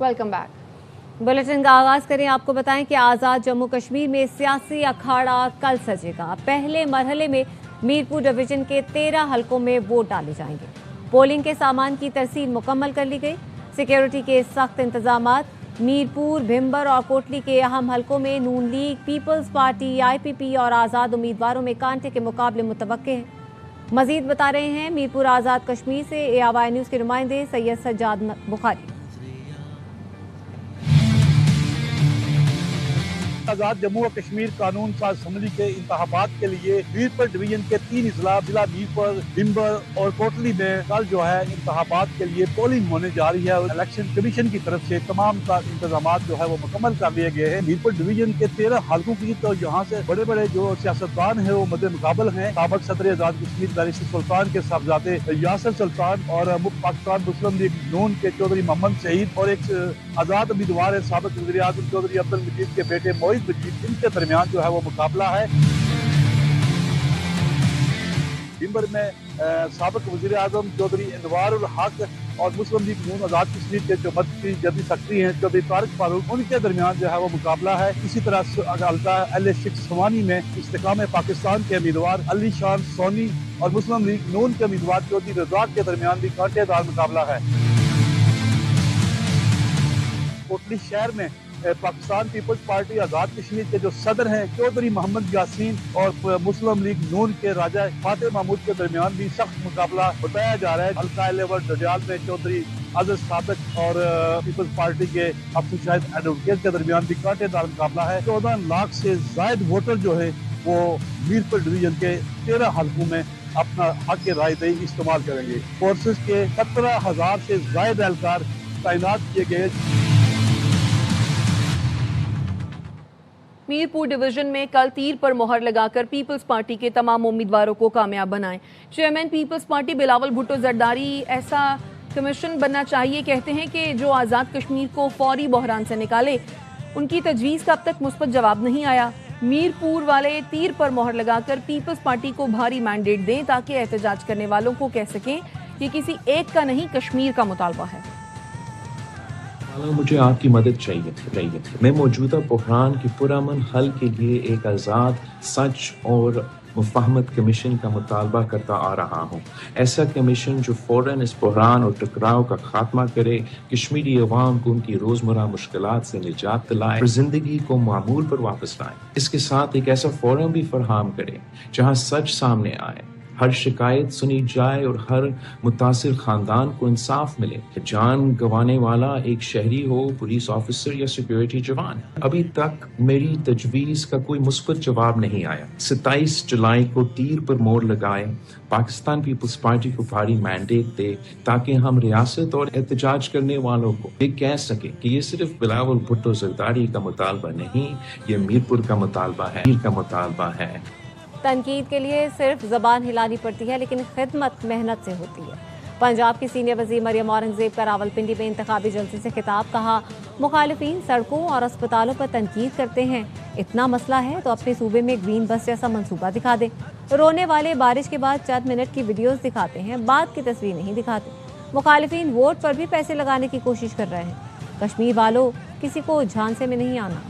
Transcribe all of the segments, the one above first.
Welcome back. Bulletin का आगाज करें। आपको बताएं कि आज़ाद जम्मू कश्मीर में सियासी अखाड़ा कल सजेगा। पहले मरहले में मीरपुर डिवीजन के 13 हलकों में वोट डाले जाएंगे। पोलिंग के सामान की तरसील मुकम्मल कर ली गई। सिक्योरिटी के सख्त इंतजामात। मीरपुर, भिम्बर और कोटली के अहम हलकों में नून लीग, पीपल्स पार्टी, IPP और आज़ाद उम्मीदवारों में कांटे के मुकाबले मुतवक्के हैं। मजीद बता रहे हैं मीरपुर आज़ाद कश्मीर से AY न्यूज़ के नुमाइंदे सैयद सज्जाद बुखारी। आजाद जम्मू और कश्मीर कानून साज असम्बली के इंतखाबात के लिए मीरपुर डिवीजन के 3 अजला जिला मीरपुर, भिम्बर और कोटली में कल जो है इंतखाबात के लिए पोलिंग होने जा रही है। इलेक्शन कमीशन की तरफ से तमाम इंतजाम जो है वो मुकम्मल कर लिए गए हैं। मीरपुर डिवीजन के 13 हलकों की तो यहाँ से बड़े बड़े जो सियासतदान है वो मद्दे मुकाबल हैं। साबिक सदर आजाद कश्मीर बैरिस्टर सुल्तान के साहबजादे यासिर सुल्तान और पाकिस्तान मुस्लिम लीग नून के चौधरी मोहम्मद शहीद और एक आजाद उम्मीदवार है साबिक वज़ीर आज़म चौधरी अब्दुल मजीद के बेटे मोइज मजीद, इनके दरमियान जो है वो मुकाबला है। भिम्बर में साबिक वज़ीर आज़म चौधरी इनवारुल हक और मुस्लिम लीग नून आजाद कश्मीर के जो मर्कज़ी जदीद सेक्रेटरी हैं चौधरी तारिक फारूक, उनके दरमियान जो है वो मुकाबला है। इसी तरह हल्का LA6 सवानी में इस्तेकाम पाकिस्तान के उम्मीदवार अली शान सोनी और मुस्लिम लीग नून के उम्मीदवार चौधरी रज़ाक के दरमियान भी कांटेदार मुकाबला है। कोटली शहर में पाकिस्तान पीपल्स पार्टी आजाद कश्मीर के जो सदर हैं चौधरी मोहम्मद यासीन और मुस्लिम लीग नून के राजा फाते महमूद के दरमियान भी सख्त मुकाबला बताया जा रहा है। हल्का एलेवर डडियाल में चौधरी अजहर साबिक और पीपल्स पार्टी के अब्दुल शाहिद एडवोकेट के दरमियान भी कांटेदार मुकाबला है। 14 लाख से जायद वोटर जो है वो मीरपुर डिवीजन के 13 हलकों में अपना हक राय दही इस्तेमाल करेंगे। फोर्सेस के 17,000 से जायद एहलकार तैनात किए गए। मीरपुर डिवीजन में कल तीर पर मोहर लगाकर पीपल्स पार्टी के तमाम उम्मीदवारों को कामयाब बनाएं। Chairman Peoples Party Bilawal Bhutto Zardari ऐसा कमीशन बनना चाहिए कहते हैं कि जो आज़ाद कश्मीर को फौरी बहरान से निकाले। उनकी तजवीज़ का अब तक मुस्बत जवाब नहीं आया। मीरपुर वाले तीर पर मोहर लगाकर पीपल्स पार्टी को भारी मैंडेट दें ताकि एहतजाज करने वालों को कह सकें कि किसी एक का नहीं कश्मीर का मुतालबा है। मुझे आपकी मदद चाहिए थी। मैं मौजूदा बहरान की पुरअमन हल के लिए एक आज़ाद, सच और मुफाहमत कमीशन का मुतालबा करता आ रहा हूँ। ऐसा कमीशन जो फ़ौरन इस बहरान और टकराव का खात्मा करे, कश्मीरी अवाम को उनकी रोज़मर्रा मुश्किलात से निजात दिलाए और ज़िंदगी को मामूल पर वापस लाए। इसके साथ एक ऐसा फोरम भी फराहम करे जहाँ सच सामने आए, हर शिकायत सुनी जाए और हर मुतासिर खानदान को इंसाफ मिले। जान गंवाने वाला एक शहरी हो, पुलिस ऑफिसर या सिक्योरिटी जवान। अभी तक मेरी तजवीज़ का कोई मुस्बत जवाब नहीं आया। 27 जुलाई को तीर पर मोड़ लगाए, पाकिस्तान पीपल्स पार्टी को भारी मैंडेट दे ताकि हम रियासत और एहतजाज करने वालों को ये कह सके कि ये सिर्फ बिलावल भुट्टो जरदारी का मुतालबा नहीं, ये मीरपुर का मुतालबा है। तनकीद के लिए सिर्फ ज़बान हिलानी पड़ती है लेकिन खिदमत मेहनत से होती है। पंजाब की सीनियर वज़ीर मरियम औरंगज़ेब का रावलपिंडी में इंतखाबी जलसे से खिताब। कहा, मुखालिफिन सड़कों और अस्पतालों पर तनकीद करते हैं। इतना मसला है तो अपने सूबे में ग्रीन बस जैसा मंसूबा दिखा दें। रोने वाले बारिश के बाद चंद मिनट की वीडियोस दिखाते हैं, बाद की तस्वीर नहीं दिखाते। मुखालिफिन वोट पर भी पैसे लगाने की कोशिश कर रहे हैं। कश्मीर वालों, किसी को झांसे में नहीं आना।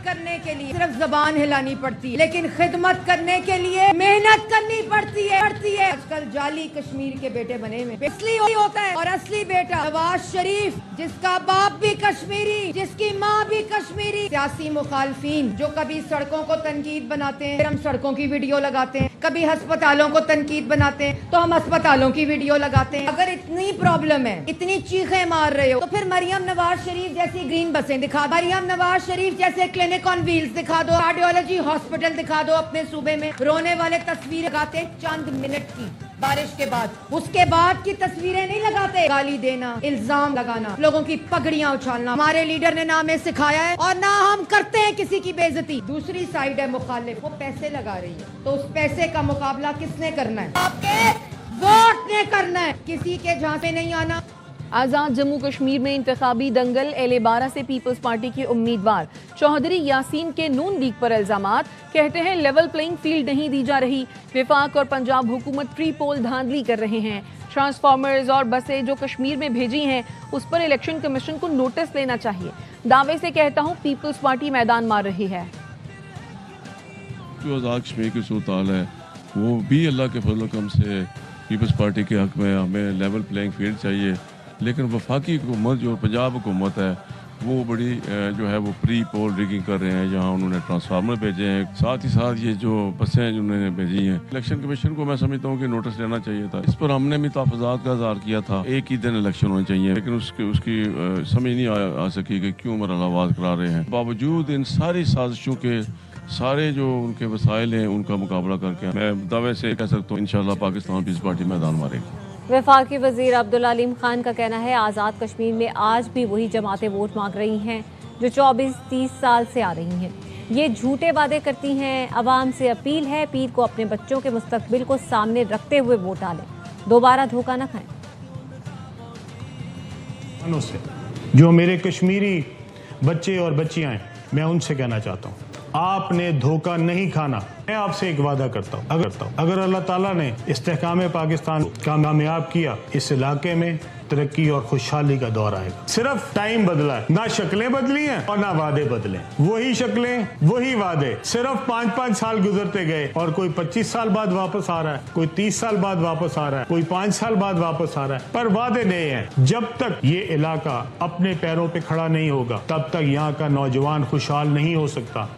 करने के लिए सिर्फ जबान हिलानी पड़ती है लेकिन खिदमत करने के लिए मेहनत करनी पड़ती है। आजकल जाली कश्मीर के बेटे बने हुए, असली होता है और असली बेटा नवाज शरीफ जिसका बाप भी कश्मीरी, जिसकी माँ भी कश्मीरी। सियासी मुखालफीन जो कभी सड़कों को तनकीद बनाते हैं, फिर हम सड़कों की वीडियो लगाते हैं, कभी अस्पतालों को तनकीद बनाते हैं तो हम अस्पतालों की वीडियो लगाते हैं। अगर इतनी प्रॉब्लम है, इतनी चीखें मार रहे हो तो फिर मरियम नवाज शरीफ जैसी ग्रीन बसें दिखा, मरियम नवाज शरीफ जैसे क्लिनिक ऑन व्हील्स दिखा दो, कार्डियोलॉजी हॉस्पिटल दिखा दो अपने सूबे में। रोने वाले तस्वीर लगाते चंद मिनट की बारिश के बाद, उसके बाद की तस्वीरें नहीं लगाते। गाली देना, इल्जाम लगाना, लोगों की पगड़ियां उछालना हमारे लीडर ने ना हमें सिखाया है और ना हम करते हैं किसी की बेइज्जती। दूसरी साइड है मुखालिफ, वो पैसे लगा रही है तो उस पैसे का मुकाबला किसने करना है? आपके वोट ने करना है, किसी के झांसे नहीं आना। आज़ाद जम्मू कश्मीर में इंतखाबी दंगल। LA12 से पीपल्स पार्टी के उम्मीदवार चौधरी यासीन के नून लीग पर इल्जामात। कहते हैं लेवल प्लेइंग फील्ड नहीं दी जा रही। विफाक और पंजाब हुकूमत प्री पोल धांधली कर रहे हैं। ट्रांसफार्मर्स और बसें जो कश्मीर में भेजी हैं उस पर इलेक्शन कमीशन को नोटिस लेना चाहिए। दावे से कहता हूं पीपल्स पार्टी मैदान मार रही है। जो आज़ाद कश्मीर की सूरत हाल है वो भी अल्लाह के फजल करम से पीपल्स पार्टी के हक में हमें लेवल प्लेइंग फील्ड चाहिए, लेकिन वफाकी हुकूमत जो पंजाब हुकूमत है वो बड़ी जो है वो प्री पोल रिगिंग कर रहे हैं, जहां उन्होंने ट्रांसफार्मर भेजे हैं, साथ ही साथ ये जो बसें उन्होंने भेजी हैं। इलेक्शन कमीशन को मैं समझता हूँ कि नोटिस लेना चाहिए था। इस पर हमने भी तहफ़्फ़ुज़ात का इज़हार किया था, एक ही दिन इलेक्शन होने चाहिए, लेकिन उसकी समझ नहीं आ सकी कि क्यों मरहलावाज़ करा रहे हैं। बावजूद इन सारी साजिशों के सारे जो उनके वसाइल हैं उनका मुकाबला करके मैं दावे से कह सकता हूँ इंशाअल्लाह पाकिस्तान पीपल्स पार्टी मैदान मारेगी। वफाकी वज़ीर अब्दुल अलीम खान का कहना है आज़ाद कश्मीर में आज भी वही जमातें वोट मांग रही हैं जो 24-30 साल से आ रही हैं। ये झूठे वादे करती हैं। अवाम से अपील है पीर को अपने बच्चों के मुस्तकबिल को सामने रखते हुए वोट डालें, दोबारा धोखा न खाएं। जो मेरे कश्मीरी बच्चे और बच्चियां हैं, मैं उनसे कहना चाहता हूँ आपने धोखा नहीं खाना। मैं आपसे एक वादा करता हूँ, अगर अल्लाह ताला ने इस्तेहकाम पाकिस्तान कामयाब किया, इस इलाके में तरक्की और खुशहाली का दौर आएगा। सिर्फ टाइम बदला है, ना शक्लें बदली हैं और ना वादे बदले। वही शक्लें वही वादे, सिर्फ 5-5 साल गुजरते गए और कोई 25 साल बाद वापस आ रहा है, कोई 30 साल बाद वापस आ रहा है, कोई 5 साल बाद वापस आ रहा है, पर वादे नए हैं। जब तक ये इलाका अपने पैरों पे खड़ा नहीं होगा तब तक यहाँ का नौजवान खुशहाल नहीं हो सकता।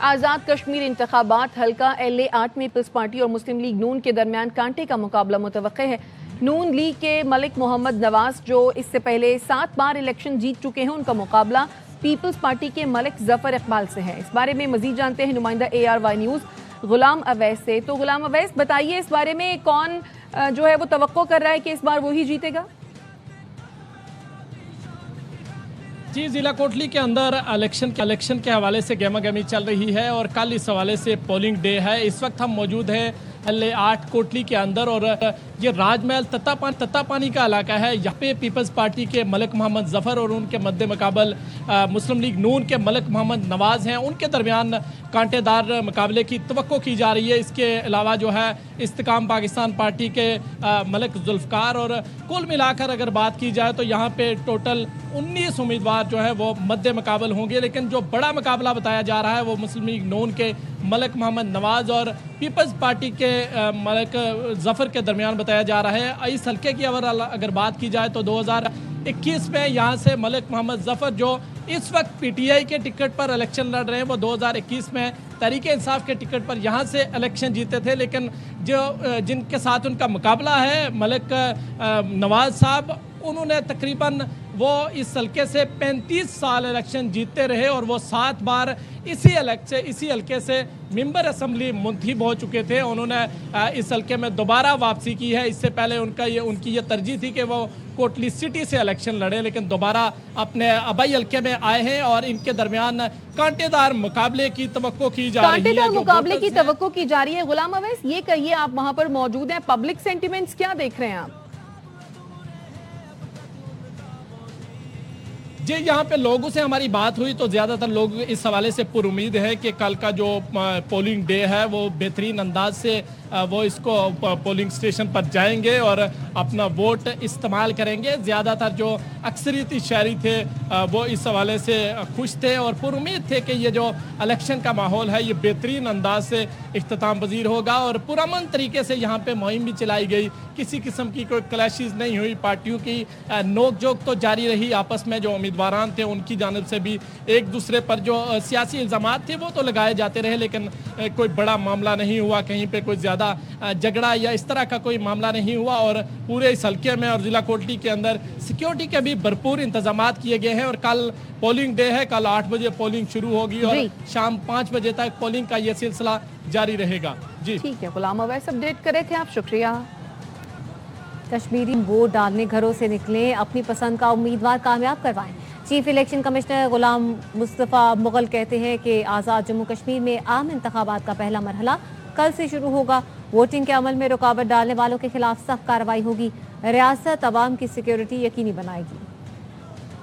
आज़ाद कश्मीर इंतखाबात हल्का LA 8 में पीपल्स पार्टी और मुस्लिम लीग नून के दरमियान कांटे का मुकाबला मुतवक्के है। नून लीग के मलिक मोहम्मद नवाज जो इससे पहले 7 बार इलेक्शन जीत चुके हैं, उनका मुकाबला पीपल्स पार्टी के मलिक जफर इकबाल से है। इस बारे में मजीद जानते हैं नुमाइंदा ARY न्यूज़ गुलाम अवैस से। तो गुलाम अवैस बताइए इस बारे में कौन जो है वो तवक्को कर रहा है कि इस बार वही जीतेगा? जी, ज़िला कोटली के अंदर इलेक्शन के हवाले से गहमा गहमी चल रही है और कल इस हवाले से पोलिंग डे है। इस वक्त हम मौजूद हैं LA 8 कोटली के अंदर और ये राजमहल तत्तापानी का इलाका है। यहाँ पे पीपल्स पार्टी के मलिक मोहम्मद जफ़र और उनके मद्दे मुकाबल मुस्लिम लीग नून के मलिक मोहम्मद नवाज़ हैं। उनके दरमियान कांटेदार मुकाबले की तवक्को की जा रही है। इसके अलावा जो है इस्तेकाम पाकिस्तान पार्टी के मलिक जुल्फ़कार और कुल मिलाकर अगर बात की जाए तो यहाँ पे टोटल 19 उम्मीदवार जो है वो मद्दे मुकाबल होंगे, लेकिन जो बड़ा मुकाबला बताया जा रहा है वो मुस्लिम लीग नून के मलिक मोहम्मद नवाज़ और पीपल्स पार्टी के मलिक जफ़र के दरमियान बताया जा रहा है। इस हल्के की अगर बात की जाए तो 2021 में यहाँ से मलिक मोहम्मद जफ़र जो इस वक्त PTI के टिकट पर इलेक्शन लड़ रहे हैं, वो 2021 में तहरीक इंसाफ के टिकट पर यहाँ से इलेक्शन जीते थे, लेकिन जो जिनके साथ उनका मुकाबला है मलिक नवाज़ साहब, उन्होंने तकरीबन वो इस हल्के से 35 साल इलेक्शन जीतते रहे और वो 7 बार इसी हल्के से मेंबर असेंबली मुंतखब हो चुके थे। उन्होंने इस हल्के में दोबारा वापसी की है। इससे पहले उनकी ये तरजीह थी कि वो कोटली सिटी से इलेक्शन लड़े, लेकिन दोबारा अपने आबाई हल्के में आए हैं और इनके दरमियान कांटेदार मुकाबले की तवक्को की जा रही है। कांटेदार मुकाबले की तवक्को की जा रही है। गुलाम अवैस, ये कहिए आप वहाँ पर मौजूद हैं, पब्लिक सेंटिमेंट्स क्या देख रहे हैं आप? जी, यहाँ पे लोगों से हमारी बात हुई तो ज़्यादातर लोग इस हवाले से पुरुमीद है कि कल का जो पोलिंग डे है वो बेहतरीन अंदाज से वो इसको पोलिंग स्टेशन पर जाएंगे और अपना वोट इस्तेमाल करेंगे। ज़्यादातर जो अक्सरियती शहरी थे वो इस हवाले से खुश थे और पुरुमीद थे कि ये जो इलेक्शन का माहौल है ये बेहतरीन अंदाज से इख्तिताम पजीर होगा और पुरअमन तरीके से यहाँ पे मुहिम भी चलाई गई। किसी किस्म की कोई क्लैशेस नहीं हुई, पार्टियों की नोक झोंक तो जारी रही, आपस में जो उम्मीदवारान थे उनकी जानिब से भी एक दूसरे पर जो सियासी इल्ज़ामात थे वो तो लगाए जाते रहे, लेकिन कोई बड़ा मामला नहीं हुआ, कहीं पे कोई ज़्यादा झगड़ा या इस तरह का कोई मामला नहीं हुआ और पूरे इस हल्के में और ज़िला कोटली के अंदर सिक्योरिटी के भी भरपूर इंतजामात किए गए हैं। और कल पोलिंग डे है, कल 8 बजे पोलिंग शुरू होगी और शाम 5 बजे तक पोलिंग का ये सिलसिला जारी रहेगा। जी ठीक है, गुलाम अवैस अपडेट कर रहे थे आप, शुक्रिया। कश्मीरी वोट डालने घरों से निकलें, अपनी पसंद का उम्मीदवार कामयाब करवाएं। चीफ इलेक्शन कमिश्नर गुलाम मुस्तफ़ा मुगल कहते हैं कि आज़ाद जम्मू कश्मीर में आम इंतखाबात का पहला मरहला कल से शुरू होगा। वोटिंग के अमल में रुकावट डालने वालों के खिलाफ सख्त कार्रवाई होगी। रियासत अवाम की सिक्योरिटी यकीनी बनाएगी।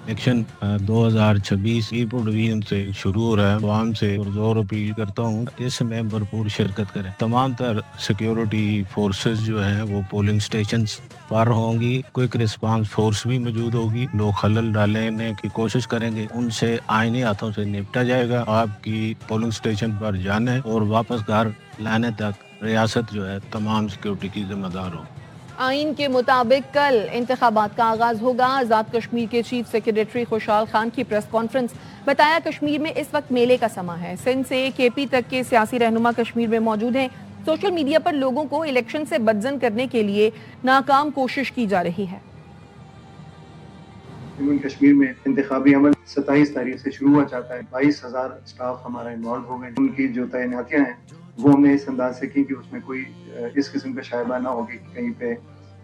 इलेक्शन 2026 मीरपुर डिवीजन से शुरू हो रहा है। आवाम से जोर अपील करता हूँ इसमें भरपूर शिरकत करें। तमाम तर सिक्योरिटी फोर्सेस जो हैं वो पोलिंग स्टेशन पर होंगी, क्विक रिस्पांस फोर्स भी मौजूद होगी। लोग खलल डालने की कोशिश करेंगे, उनसे आईनी हाथों से निपटा जाएगा। आपकी पोलिंग स्टेशन पर जाने और वापस घर लाने तक रियासत जो है तमाम सिक्योरिटी की जिम्मेदार हो। आइन के मुताबिक कल इंतखाबात का आगाज होगा। आज़ाद कश्मीर के चीफ सेक्रेटरी खुशहाल खान की प्रेस कॉन्फ्रेंस। बताया कश्मीर में इस वक्त मेले का समा है। सिंध से केपी तक के सियासी रहनुमा कश्मीर में मौजूद हैं। सोशल मीडिया पर लोगों को इलेक्शन से बदजन करने के लिए नाकाम कोशिश की जा रही है। कश्मीर में इंतखाबी अमल 27 तारीख से शुरू हुआ चाहता है। 22,000 स्टाफ हमारा इन्वॉल्व हो गए। उनकी जो तैनातियां हैं वो हमने इस अंदाज से की कि उसमें कोई इस किस्म का शायबा ना होगी कि कहीं पे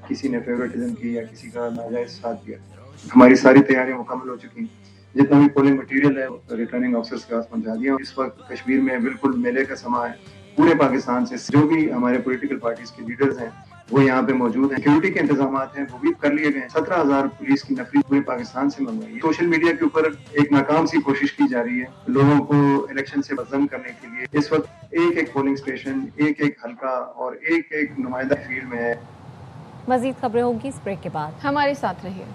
किसी ने फेवरेटिज्म की या किसी का नाजायज साथ दिया। हमारी सारी तैयारियां मुकम्मल हो चुकी हैं। जितना भी पोलिंग मटीरियल है रिटर्निंग ऑफिसर्स के पास पहुंचा दिया। इस वक्त कश्मीर में बिल्कुल मेले का समा है। पूरे पाकिस्तान से जो भी हमारे पॉलिटिकल पार्टीज के लीडर्स हैं वो यहाँ पे मौजूद हैं। सिक्योरिटी के इंतजाम हैं वो भी कर लिए गए। 17,000 पुलिस की नफरी पूरे पाकिस्तान से मंगवाई है। सोशल मीडिया के ऊपर एक नाकाम सी कोशिश की जा रही है लोगों को इलेक्शन से बदजन करने के लिए। इस वक्त एक एक पोलिंग स्टेशन, एक एक हल्का और एक एक नुमाइंदा फील्ड में है। मजीद खबरें होंगी इस ब्रेक के बाद, हमारे साथ रहिए।